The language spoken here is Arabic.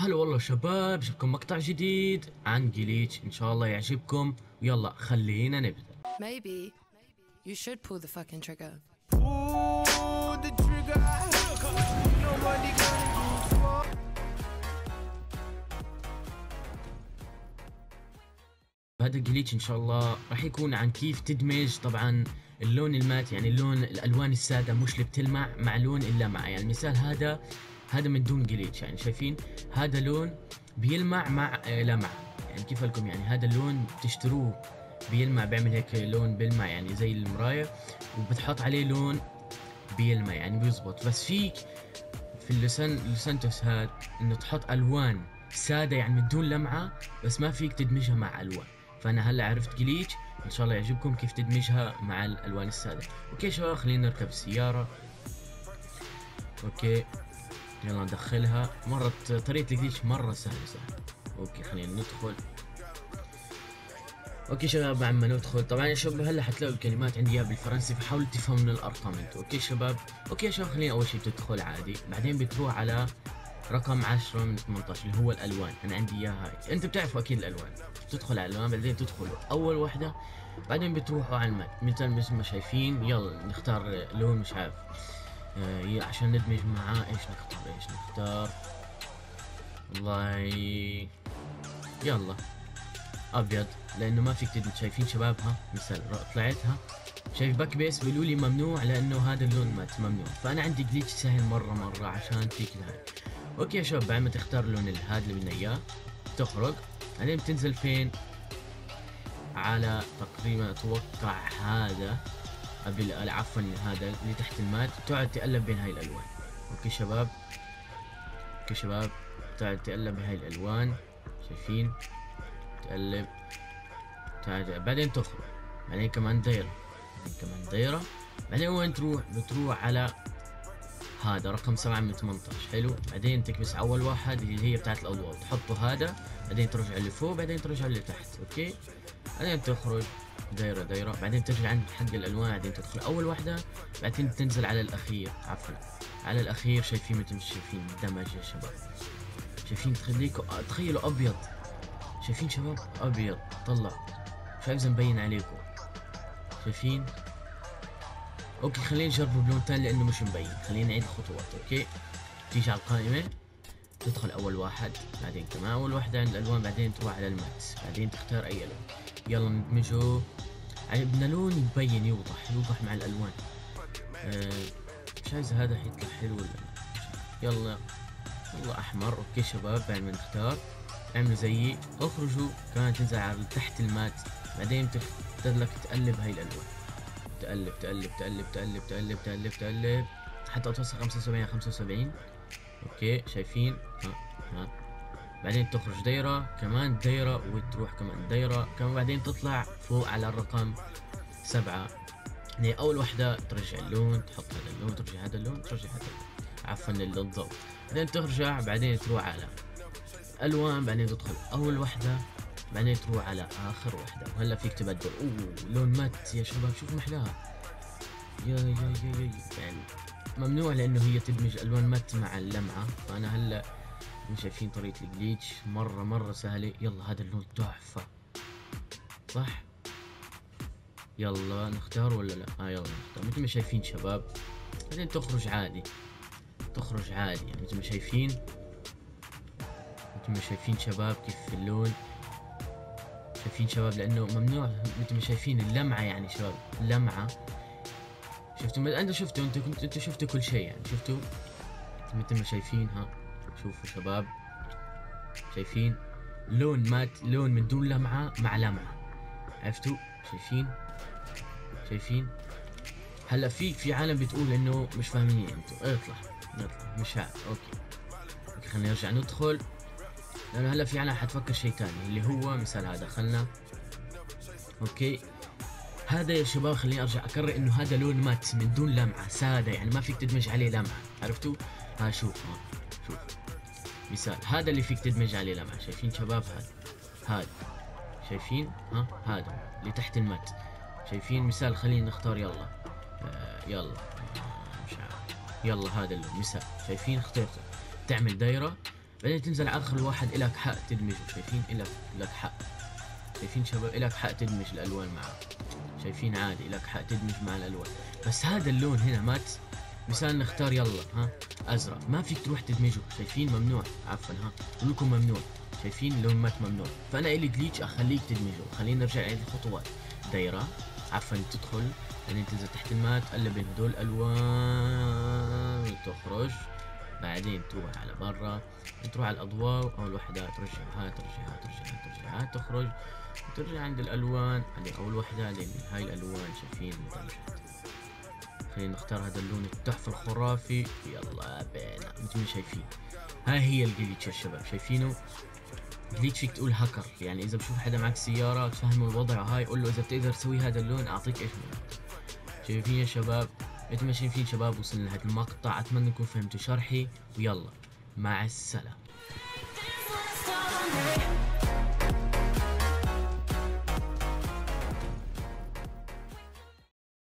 هلا والله شباب، جبكم مقطع جديد عن جليتش، ان شاء الله يعجبكم. ويلا خلينا نبدأ. Maybe you should pull the fucking trigger. Pull the trigger. Nobody gonna do for. هذا جليتش ان شاء الله راح يكون عن كيف تدمج طبعا اللون المات، يعني اللون الالوان السادة مش اللي بتلمع مع لون اللمعة. يعني المثال هذا من دون جليتش، يعني شايفين هذا لون بيلمع مع لمعة. يعني كيف لكم، يعني هذا اللون بتشتروه بيلمع، بيعمل هيك لون بيلمع يعني زي المراية، وبتحط عليه لون بيلمع يعني بيزبط. بس فيك في اللوسنتوس هاد انه تحط الوان سادة يعني من دون لمعة، بس ما فيك تدمجها مع الوان. فانا هلا عرفت جليتش، ان شاء الله يعجبكم كيف تدمجها مع الالوان السادة. اوكي شباب، خلينا نركب السيارة. اوكي يلا ندخلها. طريقة الجليتش مرة سهلة. اوكي خلينا ندخل. اوكي شباب، عم ندخل طبعا يا شباب هلا حتلاقوا الكلمات عندي اياها بالفرنسي، فحاولوا تفهموا من الارقام انتوا. اوكي شباب. اوكي يا شباب، خلينا اول شيء بتدخل عادي، بعدين بتروح على رقم 10 من 18 اللي هو الالوان. انا عندي اياها هاي، انتوا بتعرفوا اكيد الالوان. بتدخل على الالوان، بعدين تدخلوا اول وحده، بعدين بتروحوا على المات مثل ما شايفين. يلا نختار لون مش عارف عشان ندمج معاه. ايش نختار والله يلا ابيض، لانه ما فيك تدمج. شايفين شباب، ها مثال طلعتها، شايف باك بيس بيقولوا لي ممنوع لانه هذا اللون مات ممنوع. فانا عندي جليتش سهل مره عشان فيك هاي. اوكي يا شباب، بعد ما تختار اللون هذا اللي بدنا اياه تخرج، بعدين بتنزل فين؟ على تقريبا اتوقع هذا قبل، عفوا هذا اللي تحت المات، تقعد تقلب بين هاي الالوان. اوكي شباب، تقعد تقلب بهاي الالوان، شايفين؟ تقلب بعدين تخرج، بعدين كمان دايرة، بعدين وين تروح؟ بتروح على هذا رقم 7 من 18. حلو، بعدين تكبس اول واحد اللي هي بتاعت الاضواء، تحطوا هذا، بعدين ترجع اللي فوق، بعدين ترجع اللي تحت. اوكي، بعدين تخرج دايرة، بعدين ترجع عند حق الالوان، بعدين تدخل اول واحدة، بعدين تنزل على الاخير، على الاخير. شايفين مثل مش شايفين دمج يا شباب؟ شايفين؟ تخيلوا ابيض. شايفين شباب؟ ابيض طلع، شايف اذا مبين عليكم؟ شايفين؟ اوكي خلينا نجرب بلون ثاني لانه مش مبين. خلينا نعيد الخطوات. اوكي، تيجي على القائمة، تدخل اول واحد، بعدين كمان اول واحدة عند الالوان، بعدين تروح على المات، بعدين تختار اي لون. يلا ندمجه. يعني بدنا لون يبين يوضح مع الالوان. مش عايز هذا حيطلع حلو ولا لا. يلا احمر. اوكي شباب، بعد ما نختار اعملوا زيي، اخرجوا كمان، تنزل على تحت المات، بعدين تقدر لك تقلب هاي الالوان، تقلب حتى توصل 75. اوكي شايفين؟ ها بعدين تخرج كمان دايرة، وتروح كمان دايرة كمان، بعدين تطلع فوق على الرقم 7. يعني اول واحدة ترجع اللون، تحط هذا اللون، ترجع هذا اللون، ترجع هذا اللون، عفوا الضوء، بعدين ترجع، بعدين تروح على الوان، بعدين تدخل اول واحدة، بعدين تروح على اخر واحدة. وهلا فيك تبدل. لون مات يا شباب، شوف محلاها. يا يعني ممنوع لانه هي تدمج الوان مات مع اللمعة. فانا هلا مش شايفين طريقة الجليتش مرة سهلة. يلا هذا اللون تحفة صح؟ يلا نختار ولا لا؟ يلا نختار مثل ما شايفين شباب. بعدين تخرج عادي يعني مثل ما شايفين شباب كيف في اللون. شايفين شباب؟ لانه ممنوع مثل ما شايفين اللمعة، يعني شباب اللمعة. شفتوا؟ انتوا شفتوا كل شيء، يعني شفتوا مثل ما شايفين. ها شوفوا شباب، شايفين لون مات، لون من دون لمعة مع لمعة. عرفتوا؟ شايفين؟ هلا في عالم بتقول انه مش فاهمين. انتوا اطلع مش عارف. اوكي خلينا نرجع ندخل، لانه هلا في عالم حتفكر شيء ثاني اللي هو مثال هذا. دخلنا. اوكي هذا يا شباب، خليني ارجع اكرر انه هذا لون مات من دون لمعة سادة، يعني ما فيك تدمج عليه لمعة. عرفتوا؟ شوف مثال هذا اللي فيك تدمج عليه لمعة. شايفين شباب؟ هذا شايفين؟ هذا اللي تحت المات. شايفين؟ مثال خلينا نختار. يلا مش عارف. يلا هذا اللون مثال. شايفين؟ اخترته. تعمل دايرة، بعدين تنزل على اخر الواحد الك حق تدمجه. شايفين الك حق، شايفين شباب الك حق تدمج الالوان معه. شايفين عادي الك حق تدمج مع الالوان. بس هذا اللون هنا مات، مثال نختار يلا ها ازرق، ما فيك تروح تدمجه. شايفين ممنوع، عفوا ها بقول لكم ممنوع. شايفين اللون مات ممنوع. فانا الي جليتش اخليك تدمجه. خلينا نرجع على الخطوات. دايره، عفوا تدخل، بعدين تنزل تحت المات تقلب بين هدول الالوان وتخرج. بعدين تروح على برا، تروح على الاضواء، اول وحده ترجعها ترجعها ترجعها ترجعها، تخرج وترجع عند الالوان. على اول وحده على اليمين هاي الالوان. شايفين درجات. خلينا نختار هذا اللون التحفه الخرافي. يلا بينا مثل ما شايفين. هاي هي الجليتش يا شباب، شايفينه؟ جليتش فيك تقول هاكر، يعني اذا بشوف حدا معك سياره تفهمه الوضع هاي قول له اذا بتقدر تسوي هذا اللون اعطيك ايش من. شايفين يا شباب؟ مثل ما شايفين شباب وصلنا لهذا المقطع. اتمنى انكم فهمتوا شرحي، ويلا مع السلامه.